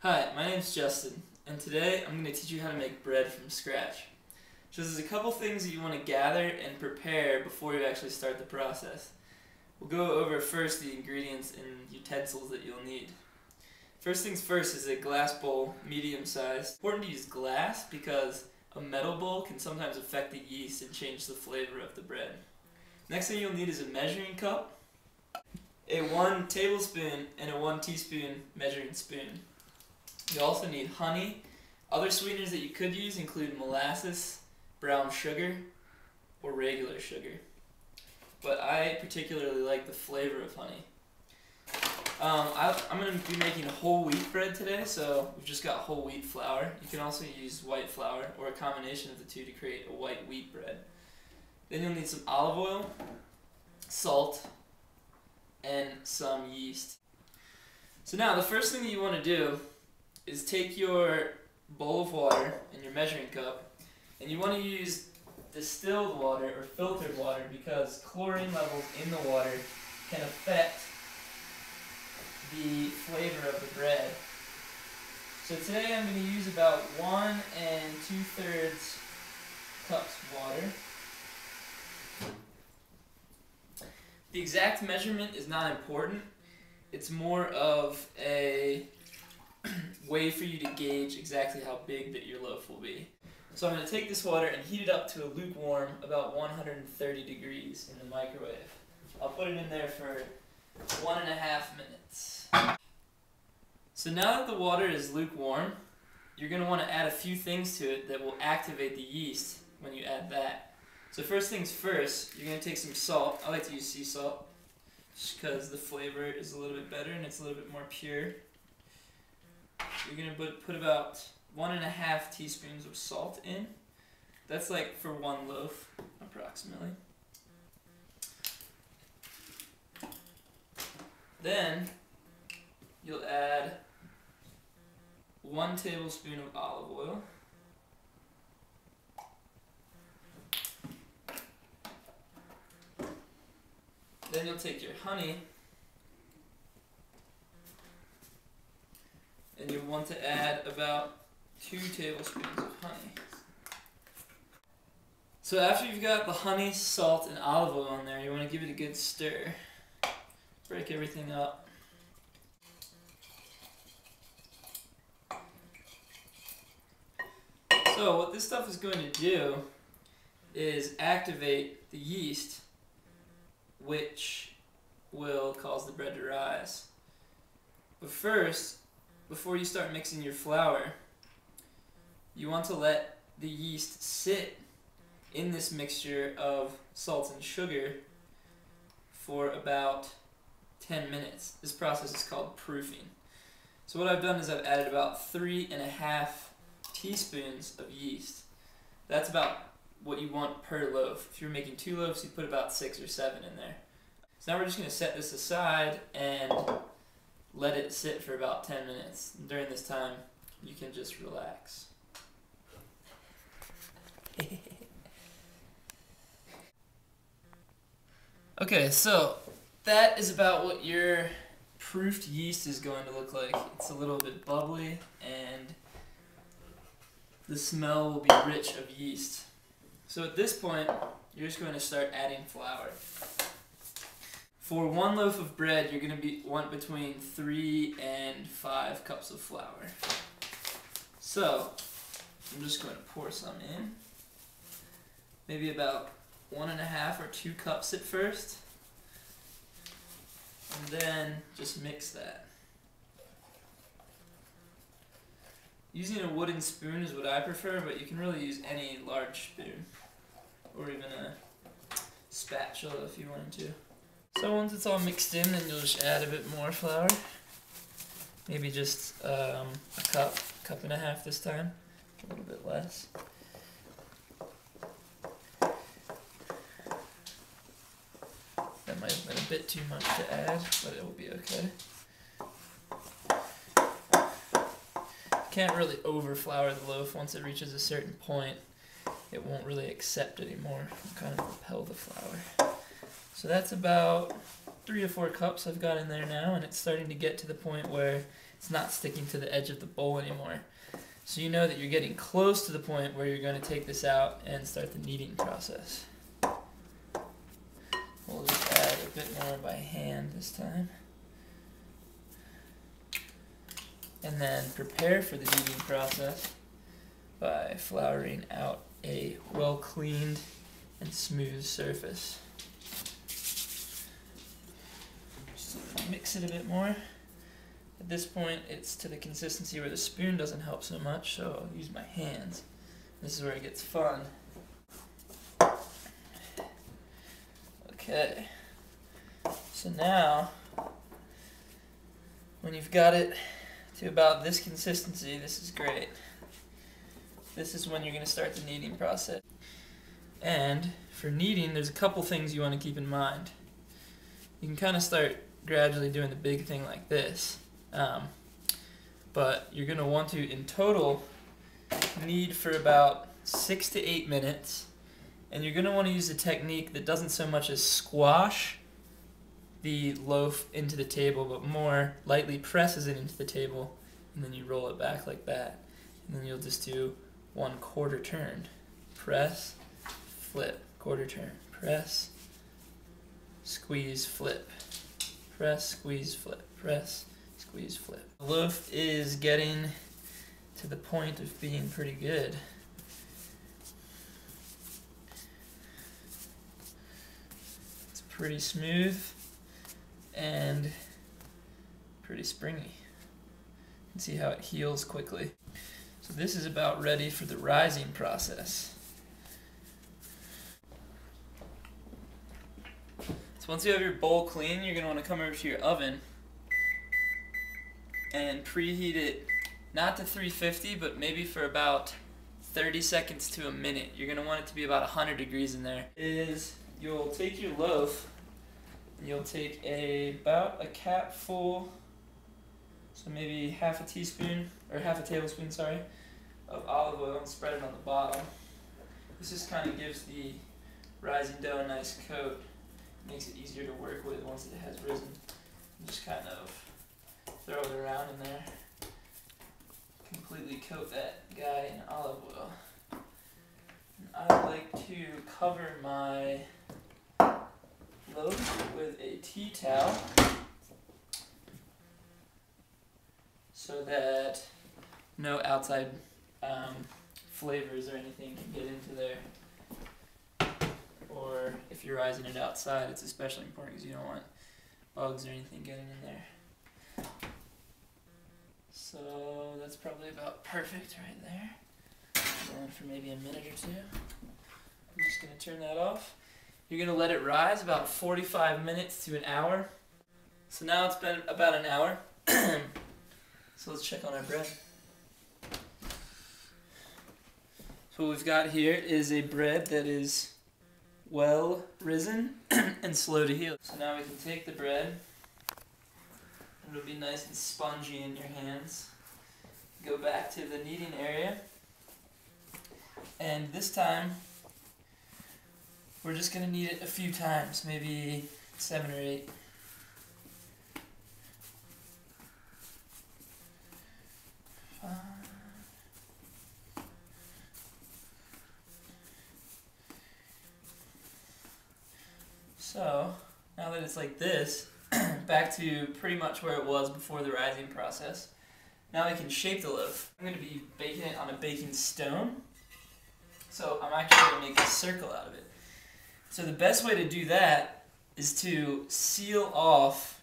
Hi, my name's Justin, and today I'm going to teach you how to make bread from scratch. So there's a couple things that you want to gather and prepare before you actually start the process. We'll go over first the ingredients and utensils that you'll need. First things first is a glass bowl, medium sized. It's important to use glass because a metal bowl can sometimes affect the yeast and change the flavor of the bread. Next thing you'll need is a measuring cup, a 1 tablespoon and a 1 teaspoon measuring spoon. You also need honey. Other sweeteners that you could use include molasses, brown sugar, or regular sugar. But I particularly like the flavor of honey. I'm going to be making whole wheat bread today, so we've just got whole wheat flour. You can also use white flour or a combination of the two to create a white wheat bread. Then you'll need some olive oil, salt, and some yeast. So now the first thing that you want to do is take your bowl of water and your measuring cup, and you want to use distilled water or filtered water because chlorine levels in the water can affect the flavor of the bread. So today I'm going to use about 1 2/3 cups of water. The exact measurement is not important. It's more of a way for you to gauge exactly how big that your loaf will be. So I'm going to take this water and heat it up to a lukewarm, about 130 degrees in the microwave. I'll put it in there for 1.5 minutes. So now that the water is lukewarm, you're going to want to add a few things to it that will activate the yeast when you add that. So first things first, you're going to take some salt. I like to use sea salt just because the flavor is a little bit better and it's a little bit more pure. You're going to put about 1.5 teaspoons of salt in. That's like for 1 loaf, approximately. Then you'll add 1 tablespoon of olive oil. Then you'll take your honey, and you'll want to add about 2 tablespoons of honey. So after you've got the honey, salt, and olive oil in there, you want to give it a good stir. Break everything up. So what this stuff is going to do is activate the yeast, which will cause the bread to rise. But first, before you start mixing your flour, you want to let the yeast sit in this mixture of salt and sugar for about 10 minutes. This process is called proofing. So what I've done is I've added about 3.5 teaspoons of yeast. That's about what you want per loaf. If you're making 2 loaves, you put about 6 or 7 in there. So now we're just going to set this aside and let it sit for about 10 minutes. And during this time, you can just relax. Okay, so that is about what your proofed yeast is going to look like. It's a little bit bubbly and the smell will be rich of yeast. So at this point, you're just going to start adding flour. For 1 loaf of bread, you're going to want between 3 and 5 cups of flour. So I'm just going to pour some in. Maybe about 1.5 or 2 cups at first. And then just mix that. Using a wooden spoon is what I prefer, but you can really use any large spoon. Or even a spatula if you wanted to. So once it's all mixed in, then you'll just add a bit more flour. Maybe just a cup and a half this time. A little bit less. That might have been a bit too much to add, but it will be okay. Can't really over-flour the loaf. Once it reaches a certain point, it won't really accept anymore. It'll kind of repel the flour. So that's about 3 to 4 cups I've got in there now, and it's starting to get to the point where it's not sticking to the edge of the bowl anymore. So you know that you're getting close to the point where you're going to take this out and start the kneading process. We'll just add a bit more by hand this time. And then prepare for the kneading process by flouring out a well-cleaned and smooth surface. Just mix it a bit more. At this point, it's to the consistency where the spoon doesn't help so much, so I'll use my hands. This is where it gets fun. Okay, so now, when you've got it to about this consistency, this is great. This is when you're going to start the kneading process. And for kneading, there's a couple things you want to keep in mind. You can kind of start gradually doing the big thing like this. But you're going to want to, in total, knead for about 6 to 8 minutes. And you're going to want to use a technique that doesn't so much as squash the loaf into the table, but more lightly presses it into the table, and then you roll it back like that. And then you'll just do 1/4 turn. Press, flip, quarter turn. Press, squeeze, flip. Press, squeeze, flip. Press, squeeze, flip. The loaf is getting to the point of being pretty good. It's pretty smooth and pretty springy. You can see how it heals quickly. So this is about ready for the rising process. So once you have your bowl clean, you're going to want to come over to your oven and preheat it, not to 350, but maybe for about 30 seconds to a minute. You're going to want it to be about 100 degrees in there. You'll take your loaf and you'll take about a cap full, so maybe half a teaspoon, or half a tablespoon, sorry, of olive oil and spread it on the bottom. This just kind of gives the rising dough a nice coat. Makes it easier to work with once it has risen. And just kind of throw it around in there. Completely coat that guy in olive oil. And I like to cover my loaf with a tea towel so that no outside flavors or anything can get into there. Or if you're rising it outside, it's especially important because you don't want bugs or anything getting in there. So that's probably about perfect right there. Going for maybe a minute or two. I'm just going to turn that off. You're going to let it rise about 45 minutes to an hour. So now it's been about an hour. So let's check on our bread. So what we've got here is a bread that is well risen and slow to heal. So now we can take the bread, and it'll be nice and spongy in your hands. Go back to the kneading area, and this time we're just going to knead it a few times, maybe 7 or 8. So, now that it's like this, back to pretty much where it was before the rising process. Now I can shape the loaf. I'm going to be baking it on a baking stone. So I'm actually going to make a circle out of it. So the best way to do that is to seal off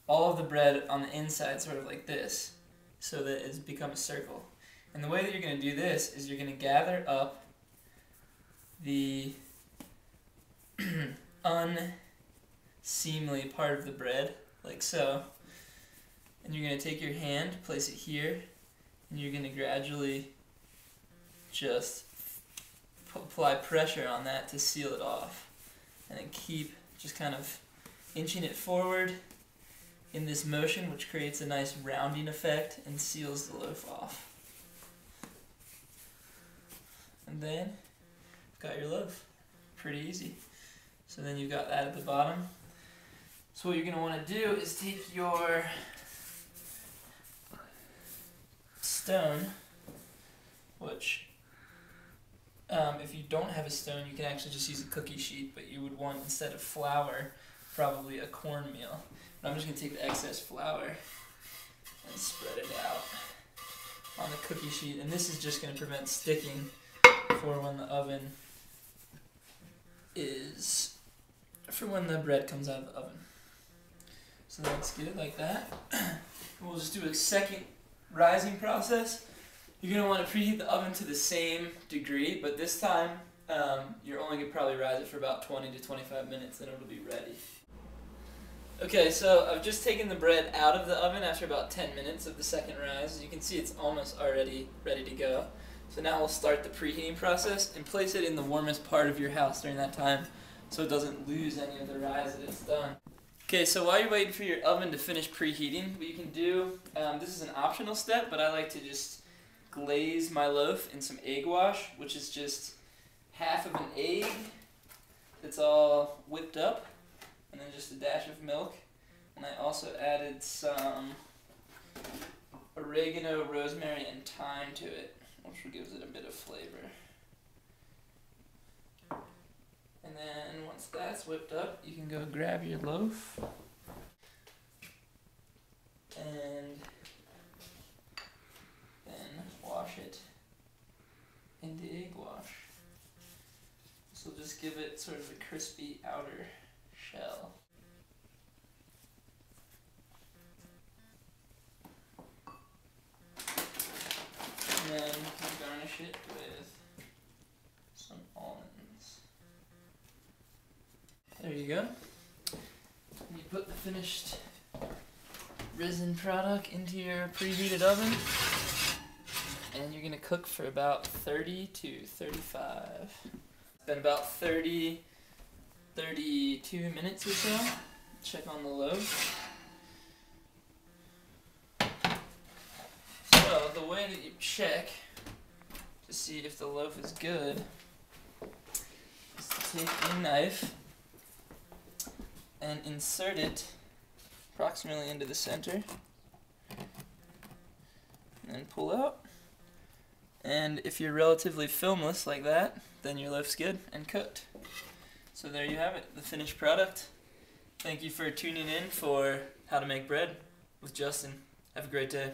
all of the bread on the inside, sort of like this, so that it's become a circle. And the way that you're going to do this is you're going to gather up the unseamly part of the bread, like so, and you're going to take your hand, place it here, and you're going to gradually just apply pressure on that to seal it off, and then keep just kind of inching it forward in this motion, which creates a nice rounding effect and seals the loaf off. And then you've got your loaf. Pretty easy. So then you've got that at the bottom. So what you're going to want to do is take your stone, which if you don't have a stone, you can actually just use a cookie sheet, but you would want, instead of flour, probably a cornmeal. And I'm just going to take the excess flour and spread it out on the cookie sheet, and this is just going to prevent sticking for when the bread comes out of the oven. So that's good, like that. We'll just do a second rising process. You're going to want to preheat the oven to the same degree, but this time you're only going to probably rise it for about 20 to 25 minutes, and it'll be ready. Okay, so I've just taken the bread out of the oven after about 10 minutes of the second rise. As you can see, it's almost already ready to go. So now we'll start the preheating process and place it in the warmest part of your house during that time so it doesn't lose any of the rise that it's done. Okay, so while you're waiting for your oven to finish preheating, what you can do, this is an optional step, but I like to just glaze my loaf in some egg wash, which is just half of an egg that's all whipped up, and then just a dash of milk. And I also added some oregano, rosemary, and thyme to it, which gives it a bit of flavor. And then once that's whipped up, you can go grab your loaf and then wash it in the egg wash. This will just give it sort of a crispy outer shell. And then you can garnish it with some almonds. There you go. And you put the finished risen product into your preheated oven, and you're going to cook for about 30 to 35. It's been about 32 minutes or so. Check on the loaf. So the way that you check to see if the loaf is good is to take a knife and insert it approximately into the center, and then pull out. And if you're relatively filmless like that, then your loaf's good and cooked. So there you have it, the finished product. Thank you for tuning in for How to Make Bread with Justin. Have a great day.